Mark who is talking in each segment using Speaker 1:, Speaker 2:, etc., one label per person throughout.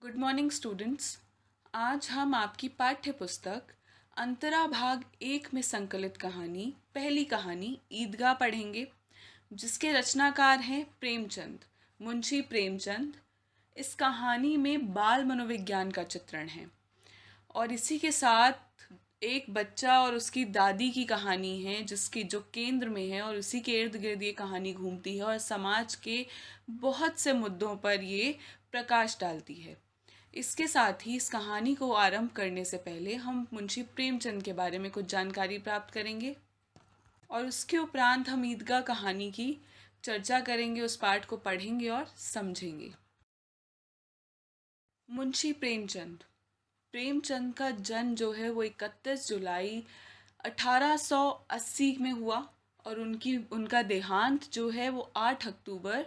Speaker 1: Good morning students. आज हम आपकी पाठ्य पुस्तक अंतरा भाग 1 में संकलित कहानी पहली कहानी ईदगाह पढ़ेंगे, जिसके रचनाकार हैं प्रेमचंद, मुंशी प्रेमचंद। इस कहानी में बाल मनोविज्ञान का चित्रण है और इसी के साथ एक बच्चा और उसकी दादी की कहानी है, जिसकी जो केंद्र में है और उसी के इर्द गिर्द ये कहानी घूमती है और समाज के बहुत से मुद्दों पर ये प्रकाश डालती है। इसके साथ ही इस कहानी को आरंभ करने से पहले हम मुंशी प्रेमचंद के बारे में कुछ जानकारी प्राप्त करेंगे और उसके उपरांत हम ईदगाह कहानी की चर्चा करेंगे, उस पाठ को पढ़ेंगे और समझेंगे। मुंशी प्रेमचंद प्रेमचंद का जन्म जो है वो 31 जुलाई 1880 में हुआ और उनका देहांत जो है वो 8 अक्टूबर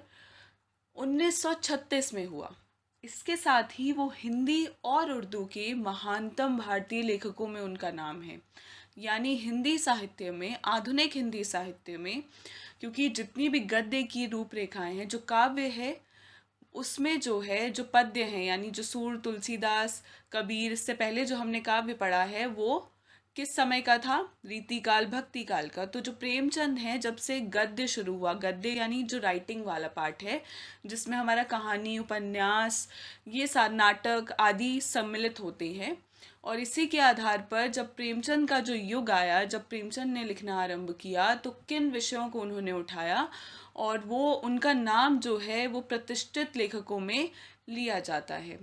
Speaker 1: 1936 में हुआ। इसके साथ ही वो हिंदी और उर्दू के महानतम भारतीय लेखकों में उनका नाम है, यानी हिंदी साहित्य में, आधुनिक हिंदी साहित्य में, क्योंकि जितनी भी गद्य की रूपरेखाएं हैं, जो काव्य है उसमें जो है, जो पद्य हैं, यानी जो सूर, तुलसीदास, कबीर, इससे पहले जो हमने काव्य पढ़ा है वो किस समय का था? रीतिकाल, भक्ति काल का। तो जो प्रेमचंद है, जब से गद्य शुरू हुआ, गद्य यानी जो राइटिंग वाला पार्ट है, जिसमें हमारा कहानी, उपन्यास, ये सारे नाटक आदि सम्मिलित होते हैं, और इसी के आधार पर जब प्रेमचंद का जो युग आया, जब प्रेमचंद ने लिखना आरंभ किया, तो किन विषयों को उन्होंने उठाया और वो उनका नाम जो है वो प्रतिष्ठित लेखकों में लिया जाता है।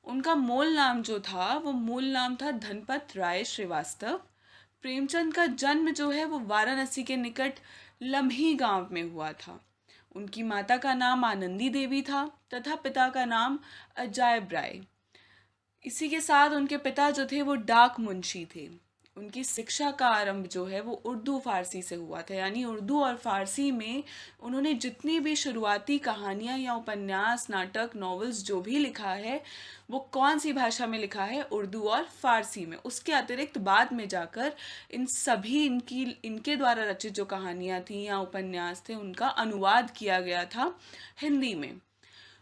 Speaker 1: उनका मूल नाम जो था वो मूल नाम था धनपत राय श्रीवास्तव। प्रेमचंद का जन्म जो है वो वाराणसी के निकट लम्ही गांव में हुआ था। उनकी माता का नाम आनंदी देवी था तथा पिता का नाम अजायब राय। इसी के साथ उनके पिता जो थे वो डाक मुंशी थे। उनकी शिक्षा का आरंभ जो है वो उर्दू फारसी से हुआ था, यानी उर्दू और फारसी में उन्होंने जितनी भी शुरुआती कहानियाँ या उपन्यास, नाटक, नॉवेल्स जो भी लिखा है वो कौन सी भाषा में लिखा है? उर्दू और फारसी में। उसके अतिरिक्त बाद में जाकर इन सभी इनके द्वारा रचित जो कहानियाँ थी या उपन्यास थे, उनका अनुवाद किया गया था हिंदी में।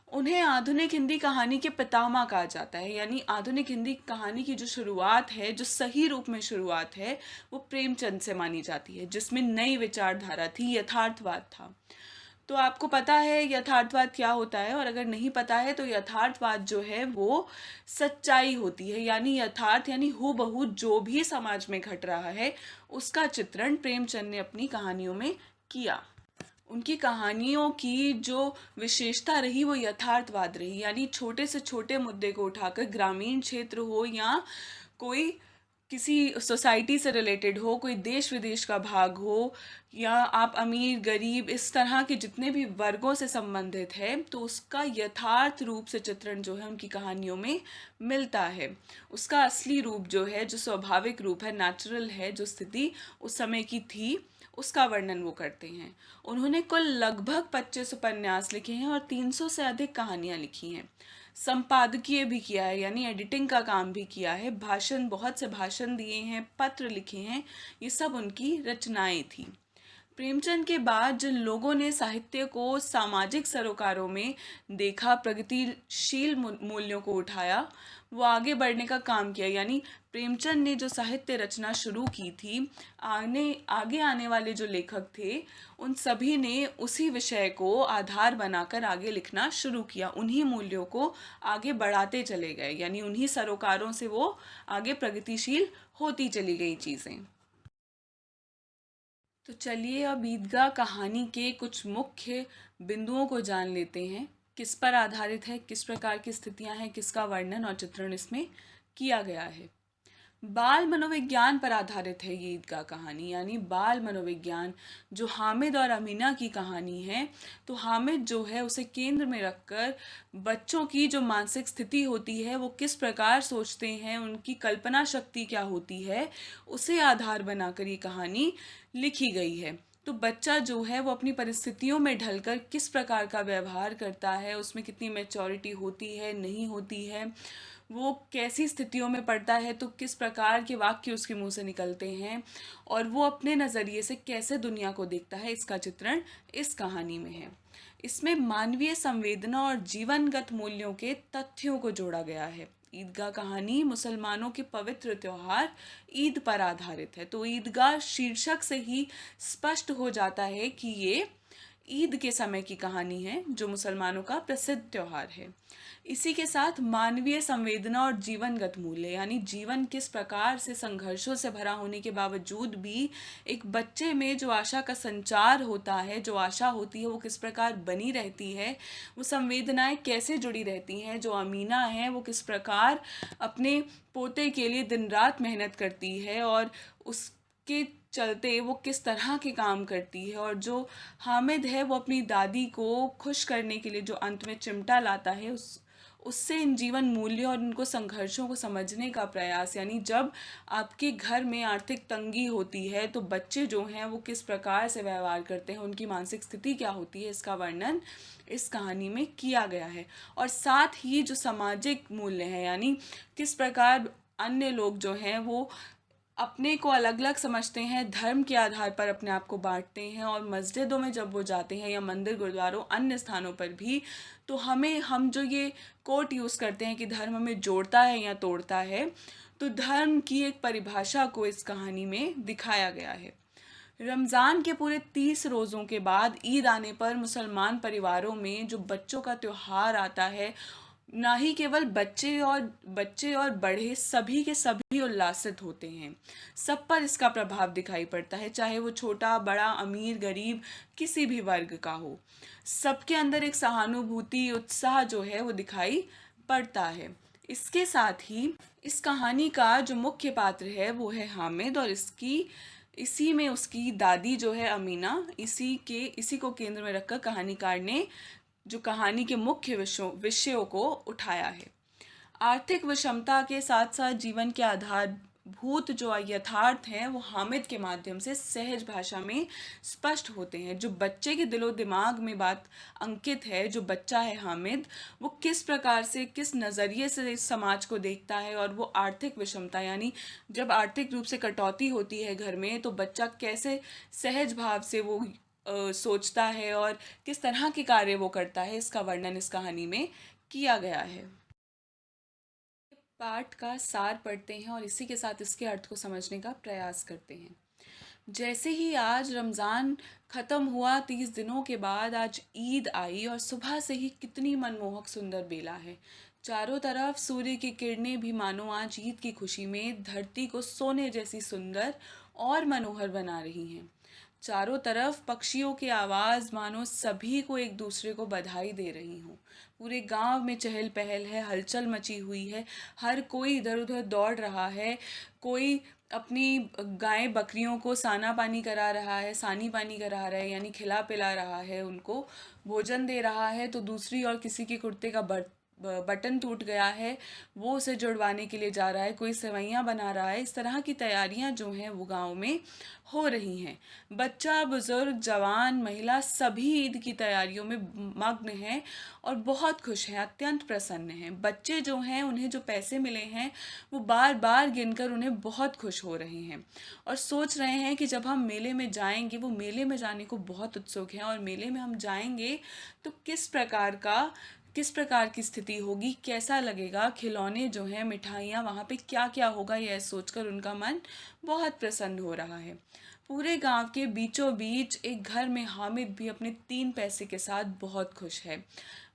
Speaker 1: उन्हें आधुनिक हिंदी कहानी के पितामह कहा जाता है, यानी आधुनिक हिंदी कहानी की जो शुरुआत है, जो सही रूप में शुरुआत है, वो प्रेमचंद से मानी जाती है, जिसमें नई विचारधारा थी, यथार्थवाद था। तो आपको पता है यथार्थवाद क्या होता है, और अगर नहीं पता है तो यथार्थवाद जो है वो सच्चाई होती है, यानी यथार्थ यानी हूबहू जो भी समाज में घट रहा है उसका चित्रण प्रेमचंद ने अपनी कहानियों में किया। उनकी कहानियों की जो विशेषता रही वो यथार्थवाद रही, यानी छोटे से छोटे मुद्दे को उठाकर, ग्रामीण क्षेत्र हो या कोई किसी सोसाइटी से रिलेटेड हो, कोई देश विदेश का भाग हो, या आप अमीर गरीब, इस तरह के जितने भी वर्गों से संबंधित है, तो उसका यथार्थ रूप से चित्रण जो है उनकी कहानियों में मिलता है। उसका असली रूप जो है, जो स्वाभाविक रूप है, नेचुरल है, जो स्थिति उस समय की थी, उसका वर्णन वो करते हैं। उन्होंने कुल लगभग 25 उपन्यास लिखे हैं और 300 से अधिक कहानियाँ लिखी हैं। संपादकीय भी किया है, यानी एडिटिंग का काम भी किया है, भाषण, बहुत से भाषण दिए हैं, पत्र लिखे हैं, ये सब उनकी रचनाएं थी। प्रेमचंद के बाद जिन लोगों ने साहित्य को सामाजिक सरोकारों में देखा, प्रगतिशील मूल्यों को उठाया, वो आगे बढ़ने का काम किया, यानी प्रेमचंद ने जो साहित्य रचना शुरू की थी, आगे आने वाले जो लेखक थे उन सभी ने उसी विषय को आधार बनाकर आगे लिखना शुरू किया, उन्हीं मूल्यों को आगे बढ़ाते चले गए, यानी उन्हीं सरोकारों से वो आगे प्रगतिशील होती चली गई चीज़ें। तो चलिए अब ईदगाह कहानी के कुछ मुख्य बिंदुओं को जान लेते हैं, किस पर आधारित है, किस प्रकार की स्थितियां हैं, किसका वर्णन और चित्रण इसमें किया गया है। बाल मनोविज्ञान पर आधारित है ये ईदगाह कहानी, यानी बाल मनोविज्ञान। जो हामिद और अमीना की कहानी है, तो हामिद जो है उसे केंद्र में रखकर बच्चों की जो मानसिक स्थिति होती है, वो किस प्रकार सोचते हैं, उनकी कल्पना शक्ति क्या होती है, उसे आधार बनाकर ये कहानी लिखी गई है। तो बच्चा जो है वो अपनी परिस्थितियों में ढलकर किस प्रकार का व्यवहार करता है, उसमें कितनी मैच्योरिटी होती है, नहीं होती है, वो कैसी स्थितियों में पड़ता है, तो किस प्रकार के वाक्य उसके मुंह से निकलते हैं, और वो अपने नज़रिए से कैसे दुनिया को देखता है, इसका चित्रण इस कहानी में है। इसमें मानवीय संवेदना और जीवनगत मूल्यों के तथ्यों को जोड़ा गया है। ईदगाह कहानी मुसलमानों के पवित्र त्योहार ईद पर आधारित है। तो ईदगाह शीर्षक से ही स्पष्ट हो जाता है कि ये ईद के समय की कहानी है, जो मुसलमानों का प्रसिद्ध त्योहार है। इसी के साथ मानवीय संवेदना और जीवनगत मूल्य, यानी जीवन किस प्रकार से संघर्षों से भरा होने के बावजूद भी एक बच्चे में जो आशा का संचार होता है, जो आशा होती है वो किस प्रकार बनी रहती है, वो संवेदनाएं कैसे जुड़ी रहती हैं। जो अमीना है वो किस प्रकार अपने पोते के लिए दिन रात मेहनत करती है और उसके चलते वो किस तरह के काम करती है। और जो हामिद है वो अपनी दादी को खुश करने के लिए जो अंत में चिमटा लाता है, उससे इन जीवन मूल्यों और उनको संघर्षों को समझने का प्रयास, यानी जब आपके घर में आर्थिक तंगी होती है तो बच्चे जो हैं वो किस प्रकार से व्यवहार करते हैं, उनकी मानसिक स्थिति क्या होती है, इसका वर्णन इस कहानी में किया गया है। और साथ ही जो सामाजिक मूल्य हैं, यानी किस प्रकार अन्य लोग जो हैं वो अपने को अलग अलग समझते हैं, धर्म के आधार पर अपने आप को बांटते हैं। और मस्जिदों में जब वो जाते हैं या मंदिर गुरुद्वारों अन्य स्थानों पर भी, तो हम जो ये कोट यूज़ करते हैं कि धर्म हमें जोड़ता है या तोड़ता है, तो धर्म की एक परिभाषा को इस कहानी में दिखाया गया है। रमज़ान के पूरे 30 रोज़ों के बाद ईद आने पर मुसलमान परिवारों में जो बच्चों का त्योहार आता है, ना ही केवल बच्चे और बड़े सभी के सभी उल्लासित होते हैं। सब पर इसका प्रभाव दिखाई पड़ता है, चाहे वो छोटा बड़ा अमीर गरीब किसी भी वर्ग का हो। सबके अंदर एक सहानुभूति उत्साह जो है वो दिखाई पड़ता है। इसके साथ ही इस कहानी का जो मुख्य पात्र है वो है हामिद, और इसी में उसकी दादी जो है अमीना, इसी को केंद्र में रखकर कहानीकार ने जो कहानी के मुख्य विषयों को उठाया है। आर्थिक विषमता के साथ साथ जीवन के आधारभूत जो यथार्थ हैं वो हामिद के माध्यम से सहज भाषा में स्पष्ट होते हैं। जो बच्चे के दिलो दिमाग में बात अंकित है, जो बच्चा है हामिद, वो किस प्रकार से किस नज़रिए से इस समाज को देखता है, और वो आर्थिक विषमता, यानी जब आर्थिक रूप से कटौती होती है घर में, तो बच्चा कैसे सहज भाव से वो सोचता है और किस तरह के कार्य वो करता है, इसका वर्णन इस कहानी में किया गया है। पाठ का सार पढ़ते हैं और इसी के साथ इसके अर्थ को समझने का प्रयास करते हैं। जैसे ही आज रमज़ान ख़त्म हुआ, 30 दिनों के बाद आज ईद आई, और सुबह से ही कितनी मनमोहक सुंदर बेला है। चारों तरफ सूर्य की किरणें भी मानो आज ईद की खुशी में धरती को सोने जैसी सुंदर और मनोहर बना रही हैं। चारों तरफ पक्षियों की आवाज़ मानो सभी को एक दूसरे को बधाई दे रही हूँ। पूरे गांव में चहल पहल है, हलचल मची हुई है, हर कोई इधर उधर दौड़ रहा है। कोई अपनी गाय बकरियों को सानी पानी करा रहा है, यानी खिला पिला रहा है, उनको भोजन दे रहा है। तो दूसरी और किसी के कुर्ते का बटन टूट गया है, वो उसे जुड़वाने के लिए जा रहा है। कोई सेवैयाँ बना रहा है। इस तरह की तैयारियां जो हैं वो गांव में हो रही हैं। बच्चा बुजुर्ग जवान महिला सभी ईद की तैयारियों में मग्न हैं और बहुत खुश हैं, अत्यंत प्रसन्न हैं। बच्चे जो हैं उन्हें जो पैसे मिले हैं वो बार बार गिनकर उन्हें बहुत खुश हो रहे हैं और सोच रहे हैं कि जब हम मेले में जाएंगे, वो मेले में जाने को बहुत उत्सुक हैं, और मेले में हम जाएंगे तो किस प्रकार की स्थिति होगी, कैसा लगेगा, खिलौने जो हैं, मिठाइयाँ, वहाँ पे क्या क्या होगा, यह सोचकर उनका मन बहुत प्रसन्न हो रहा है। पूरे गांव के बीचों बीच एक घर में हामिद भी अपने 3 पैसे के साथ बहुत खुश है।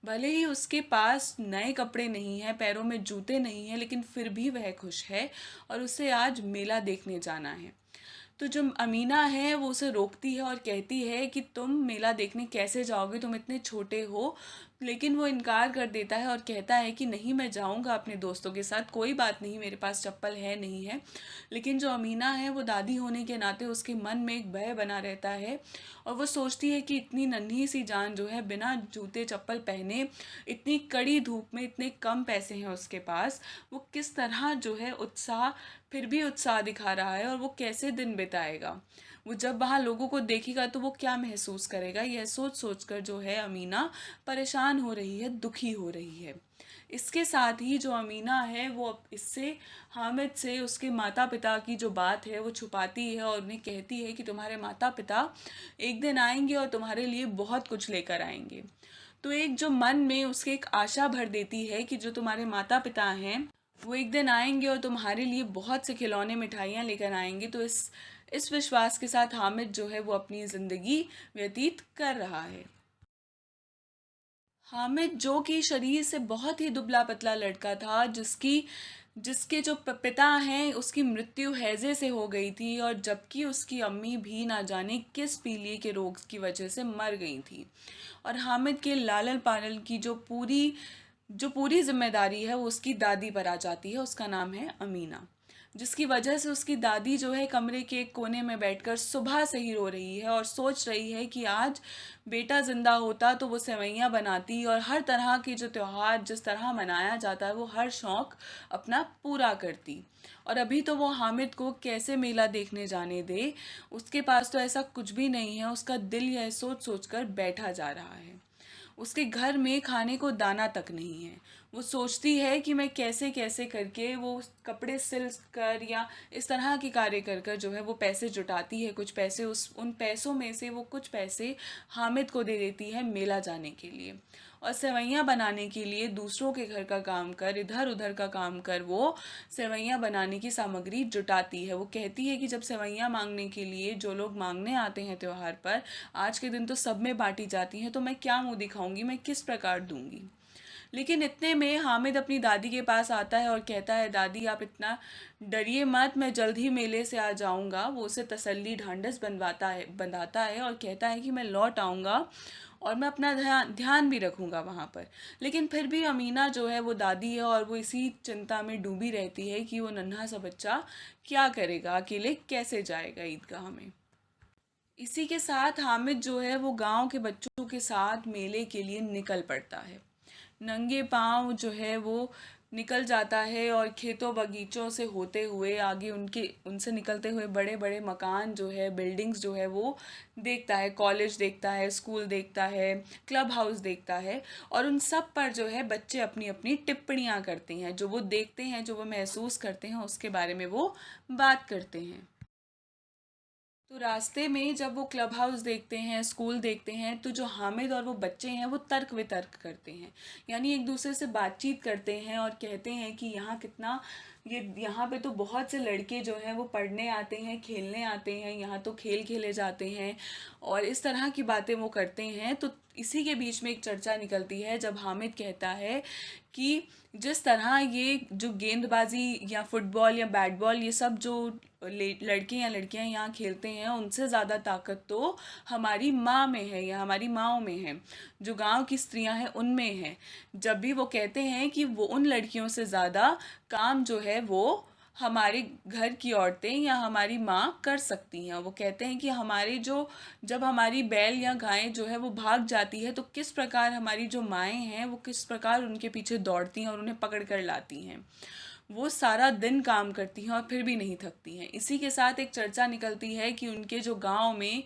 Speaker 1: भले ही उसके पास नए कपड़े नहीं हैं, पैरों में जूते नहीं हैं, लेकिन फिर भी वह खुश है और उसे आज मेला देखने जाना है। तो जो अमीना है वो उसे रोकती है और कहती है कि तुम मेला देखने कैसे जाओगे, तुम इतने छोटे हो। लेकिन वो इनकार कर देता है और कहता है कि नहीं, मैं जाऊंगा अपने दोस्तों के साथ, कोई बात नहीं, मेरे पास चप्पल है नहीं है। लेकिन जो अमीना है वो दादी होने के नाते उसके मन में एक भय बना रहता है और वो सोचती है कि इतनी नन्ही सी जान जो है बिना जूते चप्पल पहने, इतनी कड़ी धूप में, इतने कम पैसे हैं उसके पास, वो किस तरह जो है फिर भी उत्साह दिखा रहा है और वो कैसे दिन बिताएगा। वो जब वहाँ लोगों को देखेगा तो वो क्या महसूस करेगा, यह सोच सोच कर जो है अमीना परेशान हो रही है, दुखी हो रही है। इसके साथ ही जो अमीना है वो इससे हामिद से उसके माता पिता की जो बात है वो छुपाती है और उन्हें कहती है कि तुम्हारे माता पिता एक दिन आएंगे और तुम्हारे लिए बहुत कुछ लेकर आएंगे। तो एक जो मन में उसके एक आशा भर देती है कि जो तुम्हारे माता पिता हैं वो एक दिन आएंगे और तुम्हारे लिए बहुत से खिलौने मिठाइयाँ लेकर आएंगे। तो इस विश्वास के साथ हामिद जो है वो अपनी ज़िंदगी व्यतीत कर रहा है। हामिद जो कि शरीर से बहुत ही दुबला पतला लड़का था, जिसके जो पिता हैं उसकी मृत्यु हैजे से हो गई थी, और जबकि उसकी अम्मी भी ना जाने किस पीलिए के रोग की वजह से मर गई थी। और हामिद के लालन पालन की जो पूरी जिम्मेदारी है वो उसकी दादी पर आ जाती है। उसका नाम है अमीना, जिसकी वजह से उसकी दादी जो है कमरे के एक कोने में बैठकर सुबह से ही रो रही है और सोच रही है कि आज बेटा जिंदा होता तो वो सेवैयाँ बनाती और हर तरह के जो त्योहार जिस तरह मनाया जाता है वो हर शौक अपना पूरा करती। और अभी तो वो हामिद को कैसे मेला देखने जाने दे, उसके पास तो ऐसा कुछ भी नहीं है। उसका दिल यह सोच सोच कर बैठा जा रहा है। उसके घर में खाने को दाना तक नहीं है। वो सोचती है कि मैं कैसे कैसे करके वो कपड़े सिल कर या इस तरह के कार्य कर कर जो है वो पैसे जुटाती है। कुछ पैसे उन पैसों में से वो कुछ पैसे हामिद को दे देती है मेला जाने के लिए, और सेवैयाँ बनाने के लिए दूसरों के घर का काम कर, इधर उधर का काम कर वो सेवैयाँ बनाने की सामग्री जुटाती है। वो कहती है कि जब सेवैयाँ मांगने के लिए जो लोग मांगने आते हैं त्योहार पर, आज के दिन तो सब में बांटी जाती हैं, तो मैं क्या मुंह दिखाऊंगी, मैं किस प्रकार दूंगी। लेकिन इतने में हामिद अपनी दादी के पास आता है और कहता है, दादी आप इतना डरिए मत, मैं जल्द ही मेले से आ जाऊंगा। वो उसे तसल्ली ढांढस बंधाता है और कहता है कि मैं लौट आऊंगा और मैं अपना ध्यान ध्यान भी रखूंगा वहाँ पर। लेकिन फिर भी अमीना जो है वो दादी है और वो इसी चिंता में डूबी रहती है कि वो नन्हा सा बच्चा क्या करेगा, अकेले कैसे जाएगा ईदगाह में। इसी के साथ हामिद जो है वो गांव के बच्चों के साथ मेले के लिए निकल पड़ता है। नंगे पाँव जो है वो निकल जाता है और खेतों बगीचों से होते हुए आगे उनके उनसे निकलते हुए बड़े बड़े मकान जो है, बिल्डिंग्स जो है वो देखता है। कॉलेज देखता है, स्कूल देखता है, क्लब हाउस देखता है, और उन सब पर जो है बच्चे अपनी अपनी टिप्पणियाँ करते हैं। जो वो देखते हैं, जो वो महसूस करते हैं, उसके बारे में वो बात करते हैं। तो रास्ते में जब वो क्लब हाउस देखते हैं, स्कूल देखते हैं, तो जो हामिद और वो बच्चे हैं वो तर्क वितर्क करते हैं, यानी एक दूसरे से बातचीत करते हैं और कहते हैं कि यहाँ पे तो बहुत से लड़के जो हैं वो पढ़ने आते हैं, खेलने आते हैं, यहाँ तो खेल खेले जाते हैं, और इस तरह की बातें वो करते हैं। तो इसी के बीच में एक चर्चा निकलती है जब हामिद कहता है कि जिस तरह ये जो गेंदबाजी या फुटबॉल या बैट बॉल ये सब जो लड़के या लड़कियां यहाँ खेलते हैं, उनसे ज़्यादा ताकत तो हमारी माँ में है या हमारी माँओं में है, जो गांव की स्त्रियां हैं उनमें है। जब भी वो कहते हैं कि वो उन लड़कियों से ज़्यादा काम जो है वो हमारे घर की औरतें या हमारी माँ कर सकती हैं। वो कहते हैं कि जब हमारी बैल या गायें जो है वो भाग जाती है, तो किस प्रकार हमारी जो माएँ हैं वो किस प्रकार उनके पीछे दौड़ती हैं और उन्हें पकड़ कर लाती हैं। वो सारा दिन काम करती हैं और फिर भी नहीं थकती हैं। इसी के साथ एक चर्चा निकलती है कि उनके जो गांव में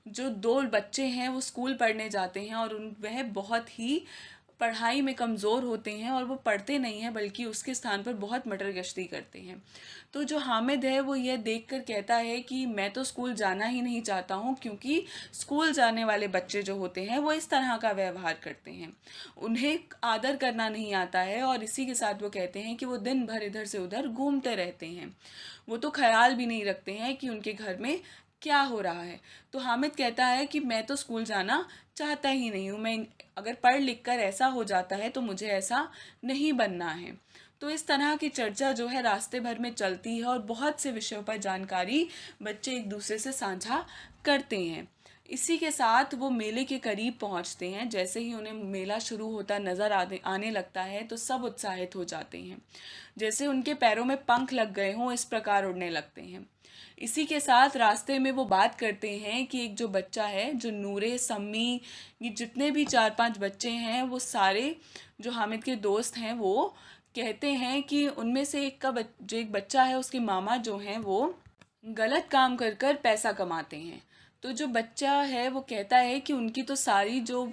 Speaker 1: जो 2 बच्चे हैं वो स्कूल पढ़ने जाते हैं, और वह बहुत ही पढ़ाई में कमज़ोर होते हैं और वो पढ़ते नहीं हैं बल्कि उसके स्थान पर बहुत मटर गश्ती करते हैं। तो जो हामिद है वो यह देखकर कहता है कि मैं तो स्कूल जाना ही नहीं चाहता हूँ, क्योंकि स्कूल जाने वाले बच्चे जो होते हैं वो इस तरह का व्यवहार करते हैं, उन्हें आदर करना नहीं आता है। और इसी के साथ वो कहते हैं कि वो दिन भर इधर से उधर घूमते रहते हैं, वो तो ख्याल भी नहीं रखते हैं कि उनके घर में क्या हो रहा है। तो हामिद कहता है कि मैं तो स्कूल जाना चाहता ही नहीं हूँ, मैं अगर पढ़ लिख कर ऐसा हो जाता है तो मुझे ऐसा नहीं बनना है। तो इस तरह की चर्चा जो है रास्ते भर में चलती है और बहुत से विषयों पर जानकारी बच्चे एक दूसरे से साझा करते हैं। इसी के साथ वो मेले के करीब पहुंचते हैं। जैसे ही उन्हें मेला शुरू होता नज़र आने लगता है तो सब उत्साहित हो जाते हैं, जैसे उनके पैरों में पंख लग गए हों, इस प्रकार उड़ने लगते हैं। इसी के साथ रास्ते में वो बात करते हैं कि एक जो बच्चा है, जो नूरे, सम्मी, ये जितने भी 4-5 बच्चे हैं वो सारे जो हामिद के दोस्त हैं वो कहते हैं कि उनमें से जो एक बच्चा है उसके मामा जो हैं वो गलत काम कर कर पैसा कमाते हैं। तो जो बच्चा है वो कहता है कि उनकी तो सारी जो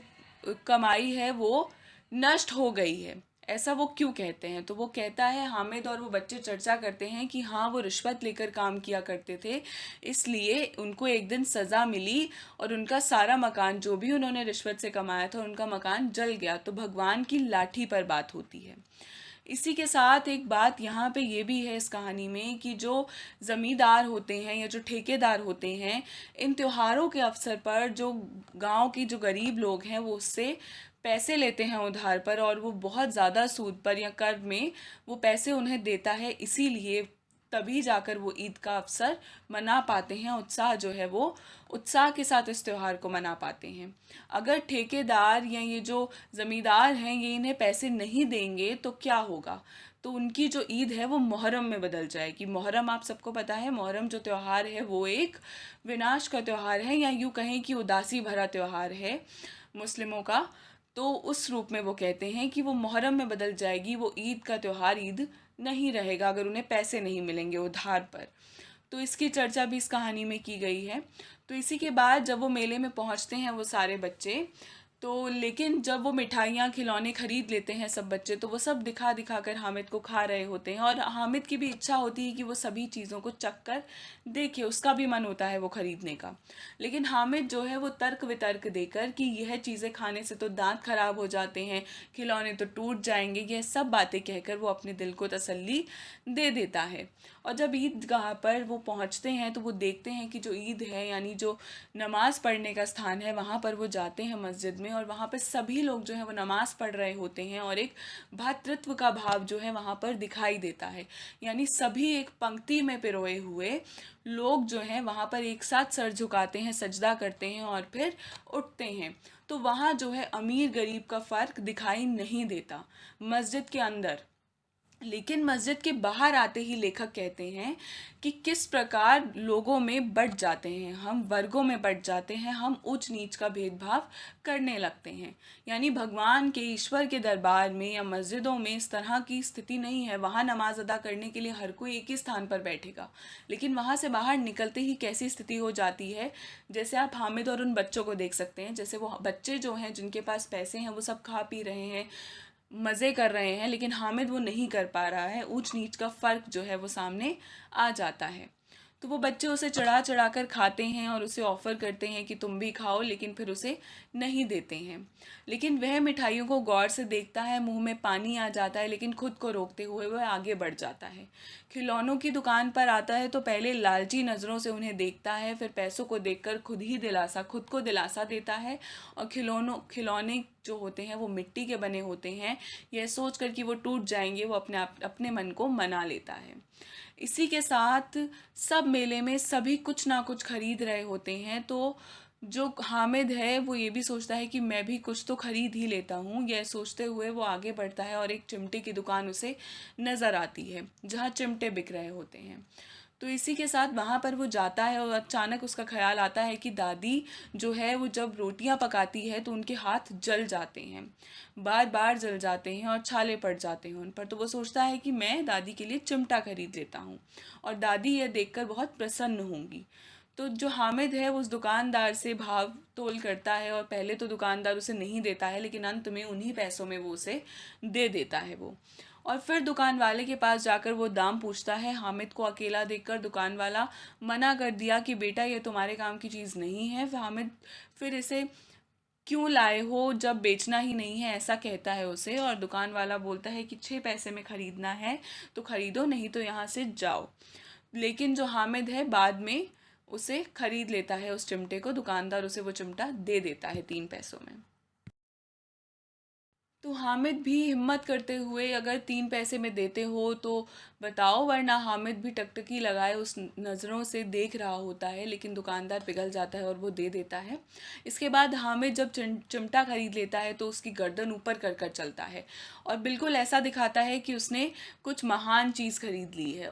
Speaker 1: कमाई है वो नष्ट हो गई है, ऐसा वो क्यों कहते हैं? तो वो कहता है, हामिद और वो बच्चे चर्चा करते हैं कि हाँ, वो रिश्वत लेकर काम किया करते थे, इसलिए उनको एक दिन सज़ा मिली और उनका सारा मकान जो भी उन्होंने रिश्वत से कमाया था उनका मकान जल गया। तो भगवान की लाठी पर बात होती है। इसी के साथ एक बात यहाँ पे ये भी है इस कहानी में कि जो ज़मींदार होते हैं या जो ठेकेदार होते हैं, इन त्योहारों के अवसर पर जो गांव की जो गरीब लोग हैं वो उससे पैसे लेते हैं उधार पर, और वो बहुत ज़्यादा सूद पर या कर्ज में वो पैसे उन्हें देता है। इसीलिए तभी जाकर वो ईद का अवसर मना पाते हैं, उत्साह जो है वो उत्साह के साथ इस त्यौहार को मना पाते हैं। अगर ठेकेदार या ये जो ज़मींदार हैं ये इन्हें पैसे नहीं देंगे तो क्या होगा? तो उनकी जो ईद है वो मुहर्रम में बदल जाएगी। मुहर्रम आप सबको पता है, मुहर्रम जो त्यौहार है वो एक विनाश का त्यौहार है, या यूँ कहें कि उदासी भरा त्यौहार है मुस्लिमों का। तो उस रूप में वो कहते हैं कि वो मुहर्रम में बदल जाएगी, वो ईद का त्यौहार ईद नहीं रहेगा अगर उन्हें पैसे नहीं मिलेंगे उधार पर। तो इसकी चर्चा भी इस कहानी में की गई है। तो इसी के बाद जब वो मेले में पहुंचते हैं वो सारे बच्चे, तो लेकिन जब वो मिठाइयाँ खिलौने खरीद लेते हैं सब बच्चे, तो वो सब दिखा दिखा कर हामिद को खा रहे होते हैं, और हामिद की भी इच्छा होती है कि वो सभी चीज़ों को चख कर देखे, उसका भी मन होता है वो खरीदने का। लेकिन हामिद जो है वो तर्क वितर्क देकर कि यह चीज़ें खाने से तो दांत खराब हो जाते हैं, खिलौने तो टूट जाएंगे, यह सब बातें कहकर वो अपने दिल को तसल्ली दे देता है। और जब ईदगाह पर वो पहुंचते हैं तो वो देखते हैं कि जो ईद है यानी जो नमाज़ पढ़ने का स्थान है, वहाँ पर वो जाते हैं मस्जिद में, और वहाँ पर सभी लोग जो है वो नमाज़ पढ़ रहे होते हैं, और एक भ्रातृत्व का भाव जो है वहाँ पर दिखाई देता है। यानी सभी एक पंक्ति में पिरोए हुए लोग जो हैं वहाँ पर एक साथ सर झुकाते हैं, सजदा करते हैं और फिर उठते हैं। तो वहाँ जो है अमीर गरीब का फ़र्क दिखाई नहीं देता मस्जिद के अंदर। लेकिन मस्जिद के बाहर आते ही लेखक कहते हैं कि किस प्रकार लोगों में बंट जाते हैं, हम वर्गों में बंट जाते हैं, हम ऊंच नीच का भेदभाव करने लगते हैं। यानी भगवान के, ईश्वर के दरबार में या मस्जिदों में इस तरह की स्थिति नहीं है। वहाँ नमाज अदा करने के लिए हर कोई एक ही स्थान पर बैठेगा, लेकिन वहाँ से बाहर निकलते ही कैसी स्थिति हो जाती है, जैसे आप हामिद और उन बच्चों को देख सकते हैं। जैसे वो बच्चे जो हैं जिनके पास पैसे हैं वो सब खा पी रहे हैं, मज़े कर रहे हैं, लेकिन हामिद वो नहीं कर पा रहा है। ऊंच नीच का फ़र्क जो है वो सामने आ जाता है। तो वो बच्चे उसे चढ़ा चढ़ा कर खाते हैं और उसे ऑफ़र करते हैं कि तुम भी खाओ, लेकिन फिर उसे नहीं देते हैं। लेकिन वह मिठाइयों को गौर से देखता है, मुंह में पानी आ जाता है, लेकिन खुद को रोकते हुए वह आगे बढ़ जाता है। खिलौनों की दुकान पर आता है तो पहले लालची नज़रों से उन्हें देखता है, फिर पैसों को देखकर खुद को दिलासा देता है, और खिलौने जो होते हैं वो मिट्टी के बने होते हैं, यह सोच कर कि वो टूट जाएंगे वो अपने मन को मना लेता है। इसी के साथ सब मेले में सभी कुछ ना कुछ खरीद रहे होते हैं, तो जो हामिद है वो ये भी सोचता है कि मैं भी कुछ तो खरीद ही लेता हूँ। यह सोचते हुए वो आगे बढ़ता है और एक चिमटे की दुकान उसे नज़र आती है जहाँ चिमटे बिक रहे होते हैं। तो इसी के साथ वहाँ पर वो जाता है, और अचानक उसका ख्याल आता है कि दादी जो है वो जब रोटियाँ पकाती है तो उनके हाथ जल जाते हैं, बार बार जल जाते हैं और छाले पड़ जाते हैं उन पर। तो वो सोचता है कि मैं दादी के लिए चिमटा खरीद लेता हूँ, और दादी यह देखकर बहुत प्रसन्न होंगी। तो जो हामिद है उस दुकानदार से भाव तोल करता है, और पहले तो दुकानदार उसे नहीं देता है, लेकिन अंत में उन्हीं पैसों में वो उसे दे देता है वो। और फिर दुकान वाले के पास जाकर वो दाम पूछता है। हामिद को अकेला देखकर दुकान वाला मना कर दिया कि बेटा ये तुम्हारे काम की चीज़ नहीं है। हामिद फिर इसे क्यों लाए हो जब बेचना ही नहीं है, ऐसा कहता है उसे, और दुकान वाला बोलता है कि 6 पैसे में ख़रीदना है तो ख़रीदो, नहीं तो यहाँ से जाओ। लेकिन जो हामिद है बाद में उसे ख़रीद लेता है उस चिमटे को, दुकानदार उसे वो चिमटा दे देता है 3 पैसों में। तो हामिद भी हिम्मत करते हुए, अगर 3 पैसे में देते हो तो बताओ, वरना हामिद भी टकटकी लगाए उस नज़रों से देख रहा होता है, लेकिन दुकानदार पिघल जाता है और वो दे देता है। इसके बाद हामिद जब चिमटा खरीद लेता है तो उसकी गर्दन ऊपर कर कर चलता है, और बिल्कुल ऐसा दिखाता है कि उसने कुछ महान चीज़ खरीद ली है।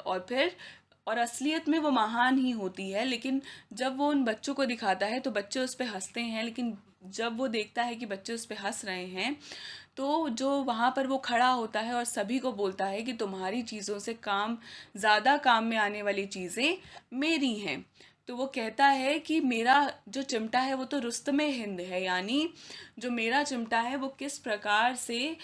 Speaker 1: और असलियत में वो महान ही होती है, लेकिन जब वो उन बच्चों को दिखाता है तो बच्चे उस पर हंसते हैं। लेकिन जब वो देखता है कि बच्चे उस पर हंस रहे हैं, तो जो वहाँ पर वो खड़ा होता है और सभी को बोलता है कि तुम्हारी चीज़ों से ज़्यादा काम में आने वाली चीज़ें मेरी हैं। तो वो कहता है कि मेरा जो चिमटा है वो तो रुस्तमे हिंद है, यानी जो मेरा चिमटा है वो किस प्रकार से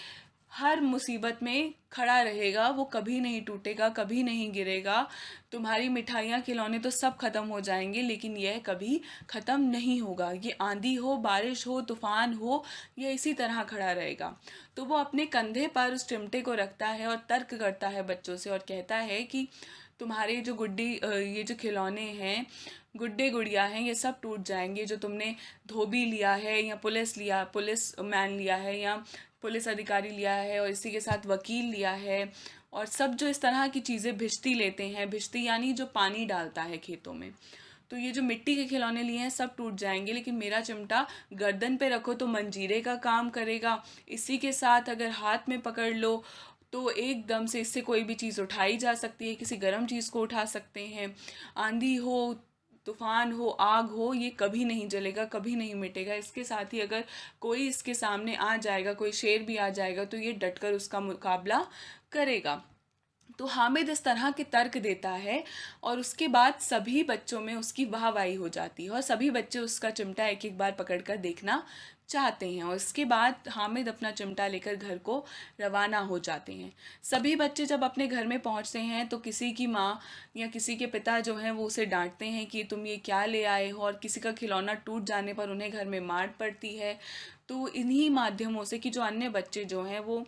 Speaker 1: हर मुसीबत में खड़ा रहेगा, वो कभी नहीं टूटेगा, कभी नहीं गिरेगा। तुम्हारी मिठाइयाँ खिलौने तो सब खत्म हो जाएंगे, लेकिन यह कभी खत्म नहीं होगा। ये आंधी हो, बारिश हो, तूफान हो, ये इसी तरह खड़ा रहेगा। तो वो अपने कंधे पर उस चिमटे को रखता है और तर्क करता है बच्चों से और कहता है कि तुम्हारे जो ये जो खिलौने हैं, गुड्डे गुड़िया हैं, ये सब टूट जाएंगे। जो तुमने धोबी लिया है या पुलिस मैन लिया है या पुलिस अधिकारी लिया है और इसी के साथ वकील लिया है, और सब जो इस तरह की चीज़ें भिश्ती लेते हैं, भिश्ती यानी जो पानी डालता है खेतों में, तो ये जो मिट्टी के खिलौने लिए हैं सब टूट जाएंगे, लेकिन मेरा चिमटा गर्दन पे रखो तो मंजीरे का काम करेगा। इसी के साथ अगर हाथ में पकड़ लो तो एकदम से इससे कोई भी चीज़ उठाई जा सकती है, किसी गर्म चीज़ को उठा सकते हैं। आंधी हो, तूफान हो, आग हो, ये कभी नहीं जलेगा, कभी नहीं मिटेगा। इसके साथ ही अगर कोई इसके सामने आ जाएगा, कोई शेर भी आ जाएगा, तो ये डटकर उसका मुकाबला करेगा। तो हामिद इस तरह के तर्क देता है और उसके बाद सभी बच्चों में उसकी वाहवाही हो जाती है और सभी बच्चे उसका चिमटा एक एक बार पकड़कर देखना चाहते हैं। और इसके बाद हामिद अपना चिमटा लेकर घर को रवाना हो जाते हैं। सभी बच्चे जब अपने घर में पहुंचते हैं तो किसी की माँ या किसी के पिता जो हैं वो उसे डांटते हैं कि तुम ये क्या ले आए हो, और किसी का खिलौना टूट जाने पर उन्हें घर में मार पड़ती है। तो इन्हीं माध्यमों से कि जो अन्य बच्चे जो हैं वो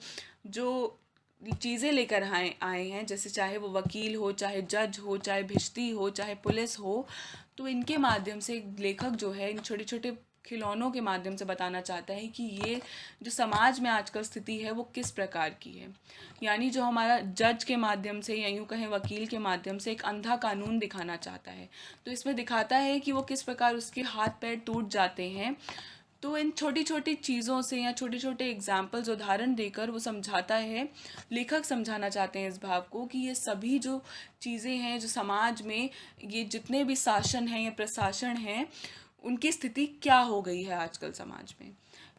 Speaker 1: जो चीज़ें लेकर आए आए हैं, जैसे चाहे वो वकील हो, चाहे जज हो, चाहे भिश्ती हो, चाहे पुलिस हो, तो इनके माध्यम से लेखक जो है इन छोटे छोटे खिलौनों के माध्यम से बताना चाहता है कि ये जो समाज में आजकल स्थिति है वो किस प्रकार की है। यानी जो हमारा जज के माध्यम से या यूँ कहें वकील के माध्यम से एक अंधा कानून दिखाना चाहता है, तो इसमें दिखाता है कि वो किस प्रकार उसके हाथ पैर टूट जाते हैं। तो इन छोटी छोटी चीज़ों से या छोटे छोटे एग्जाम्पल्स उदाहरण देकर वो समझाता है, लेखक समझाना चाहते हैं इस भाव को कि ये सभी जो चीज़ें हैं जो समाज में, ये जितने भी शासन हैं या प्रशासन हैं, उनकी स्थिति क्या हो गई है आजकल समाज में,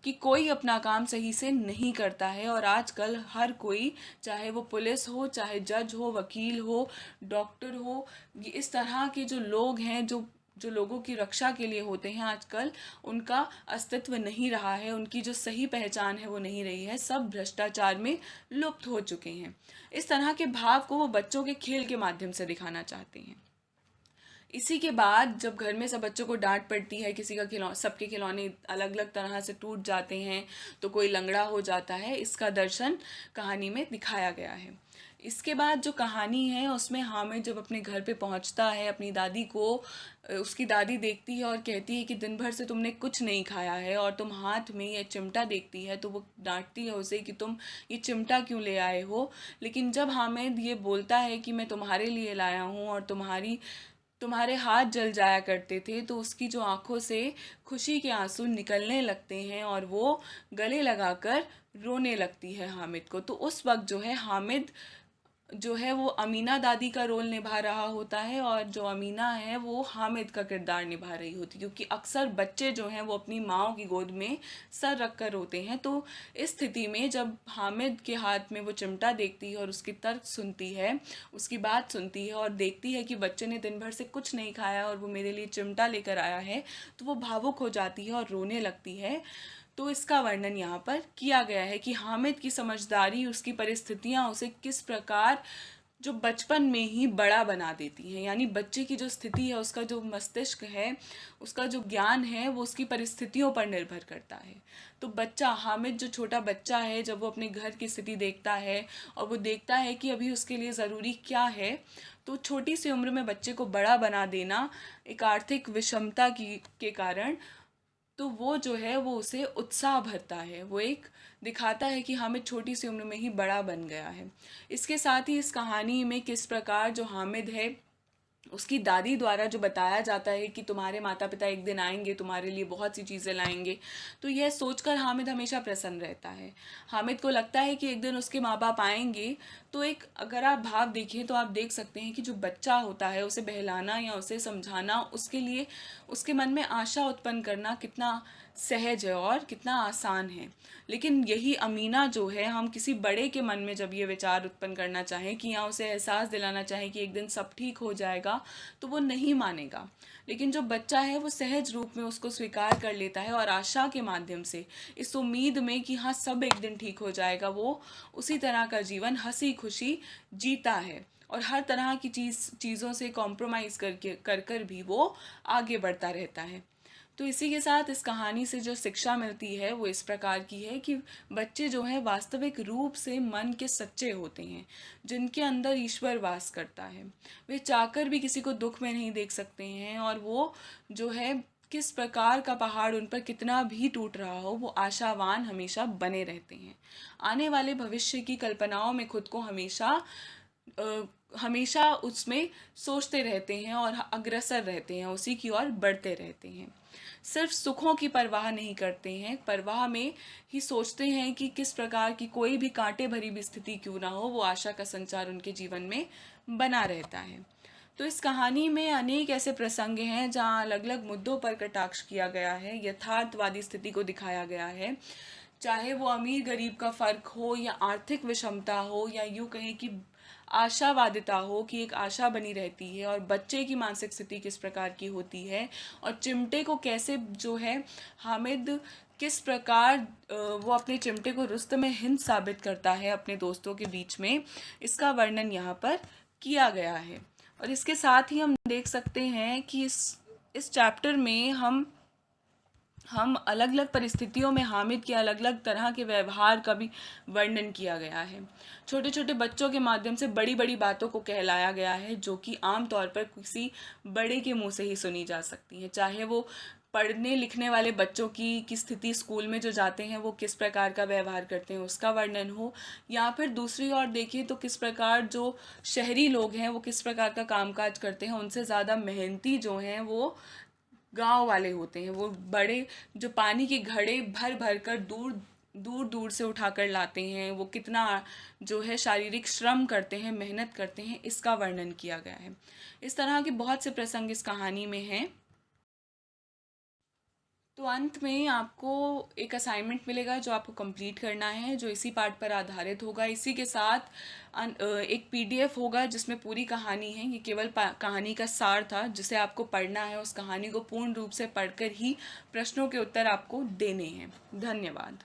Speaker 1: कि कोई अपना काम सही से नहीं करता है। और आजकल हर कोई, चाहे वो पुलिस हो, चाहे जज हो, वकील हो, डॉक्टर हो, ये इस तरह के जो लोग हैं जो जो लोगों की रक्षा के लिए होते हैं, आजकल उनका अस्तित्व नहीं रहा है, उनकी जो सही पहचान है वो नहीं रही है, सब भ्रष्टाचार में लुप्त हो चुके हैं। इस तरह के भाव को वो बच्चों के खेल के माध्यम से दिखाना चाहते हैं। इसी के बाद जब घर में सब बच्चों को डांट पड़ती है, किसी का सबके खिलौने अलग अलग तरह से टूट जाते हैं, तो कोई लंगड़ा हो जाता है, इसका दर्शन कहानी में दिखाया गया है। इसके बाद जो कहानी है उसमें हामिद जब अपने घर पे पहुंचता है, अपनी दादी को, उसकी दादी देखती है और कहती है कि दिन भर से तुमने कुछ नहीं खाया है और तुम हाथ में ये चिमटा देखती है, तो वो डांटती है उसे कि तुम ये चिमटा क्यों ले आए हो। लेकिन जब हामिद ये बोलता है कि मैं तुम्हारे लिए लाया हूँ और तुम्हारे हाथ जल जाया करते थे, तो उसकी जो आंखों से खुशी के आंसू निकलने लगते हैं और वो गले लगाकर रोने लगती है हामिद को। तो उस वक्त जो है हामिद जो है वो अमीना दादी का रोल निभा रहा होता है और जो अमीना है वो हामिद का किरदार निभा रही होती है, क्योंकि अक्सर बच्चे जो हैं वो अपनी माँओं की गोद में सर रख कर रोते हैं। तो इस स्थिति में जब हामिद के हाथ में वो चिमटा देखती है और उसकी तर्क सुनती है, उसकी बात सुनती है और देखती है कि बच्चे ने दिन भर से कुछ नहीं खाया और वो मेरे लिए चिमटा लेकर आया है, तो वो भावुक हो जाती है और रोने लगती है। तो इसका वर्णन यहाँ पर किया गया है कि हामिद की समझदारी, उसकी परिस्थितियाँ उसे किस प्रकार जो बचपन में ही बड़ा बना देती हैं। यानी बच्चे की जो स्थिति है, उसका जो मस्तिष्क है, उसका जो ज्ञान है, वो उसकी परिस्थितियों पर निर्भर करता है। तो बच्चा हामिद जो छोटा बच्चा है, जब वो अपने घर की स्थिति देखता है और वो देखता है कि अभी उसके लिए ज़रूरी क्या है, तो छोटी सी उम्र में बच्चे को बड़ा बना देना एक आर्थिक विषमता की के कारण, तो वो जो है वो उसे उत्साह भरता है, वो एक दिखाता है कि हामिद छोटी सी उम्र में ही बड़ा बन गया है। इसके साथ ही इस कहानी में किस प्रकार जो हामिद है, उसकी दादी द्वारा जो बताया जाता है कि तुम्हारे माता पिता एक दिन आएंगे, तुम्हारे लिए बहुत सी चीज़ें लाएंगे, तो यह सोचकर हामिद हमेशा प्रसन्न रहता है। हामिद को लगता है कि एक दिन उसके माँ बाप आएंगे। तो एक अगर आप भाव देखें तो आप देख सकते हैं कि जो बच्चा होता है उसे बहलाना या उसे समझाना, उसके लिए उसके मन में आशा उत्पन्न करना कितना सहज है और कितना आसान है। लेकिन यही अमीना जो है, हम किसी बड़े के मन में जब ये विचार उत्पन्न करना चाहें कि या उसे एहसास दिलाना चाहें कि एक दिन सब ठीक हो जाएगा, तो वो नहीं मानेगा। लेकिन जो बच्चा है वो सहज रूप में उसको स्वीकार कर लेता है और आशा के माध्यम से, इस उम्मीद में कि हाँ सब एक दिन ठीक हो जाएगा, वो उसी तरह का जीवन हंसी खुशी जीता है। और हर तरह की चीज़ों से कॉम्प्रोमाइज़ करके कर भी वो आगे बढ़ता रहता है। तो इसी के साथ इस कहानी से जो शिक्षा मिलती है वो इस प्रकार की है कि बच्चे जो हैं वास्तविक रूप से मन के सच्चे होते हैं, जिनके अंदर ईश्वर वास करता है। वे चाहकर भी किसी को दुख में नहीं देख सकते हैं, और वो जो है किस प्रकार का पहाड़ उन पर कितना भी टूट रहा हो, वो आशावान हमेशा बने रहते हैं। आने वाले भविष्य की कल्पनाओं में खुद को हमेशा उसमें सोचते रहते हैं और अग्रसर रहते हैं, उसी की ओर बढ़ते रहते हैं। सिर्फ सुखों की परवाह नहीं करते हैं, परवाह में ही सोचते हैं कि किस प्रकार की कोई भी कांटे भरी भी स्थिति क्यों ना हो, वो आशा का संचार उनके जीवन में बना रहता है। तो इस कहानी में अनेक ऐसे प्रसंग हैं जहाँ अलग अलग मुद्दों पर कटाक्ष किया गया है, यथार्थवादी स्थिति को दिखाया गया है। चाहे वो अमीर गरीब का फर्क हो, या आर्थिक विषमता हो, या यूं कहें कि आशावादिता हो कि एक आशा बनी रहती है, और बच्चे की मानसिक स्थिति किस प्रकार की होती है, और चिमटे को कैसे जो है हामिद किस प्रकार वो अपने चिमटे को रुस्तम हिंद साबित करता है अपने दोस्तों के बीच में, इसका वर्णन यहाँ पर किया गया है। और इसके साथ ही हम देख सकते हैं कि इस चैप्टर में हम अलग अलग परिस्थितियों में हामिद के अलग अलग तरह के व्यवहार का भी वर्णन किया गया है। छोटे छोटे बच्चों के माध्यम से बड़ी बड़ी बातों को कहलाया गया है, जो कि आम तौर पर किसी बड़े के मुंह से ही सुनी जा सकती हैं। चाहे वो पढ़ने लिखने वाले बच्चों की स्थिति, स्कूल में जो जाते हैं वो किस प्रकार का व्यवहार करते हैं उसका वर्णन हो, या फिर दूसरी ओर देखें तो किस प्रकार जो शहरी लोग हैं वो किस प्रकार का कामकाज करते हैं, उनसे ज़्यादा मेहनती जो हैं वो गांव वाले होते हैं। वो बड़े जो पानी के घड़े भर भर कर दूर दूर दूर से उठाकर लाते हैं, वो कितना जो है शारीरिक श्रम करते हैं, मेहनत करते हैं, इसका वर्णन किया गया है। इस तरह के बहुत से प्रसंग इस कहानी में हैं। तो अंत में आपको एक असाइनमेंट मिलेगा जो आपको कंप्लीट करना है, जो इसी पार्ट पर आधारित होगा। इसी के साथ एक पीडीएफ होगा जिसमें पूरी कहानी है। ये केवल कहानी का सार था जिसे आपको पढ़ना है, उस कहानी को पूर्ण रूप से पढ़कर ही प्रश्नों के उत्तर आपको देने हैं। धन्यवाद।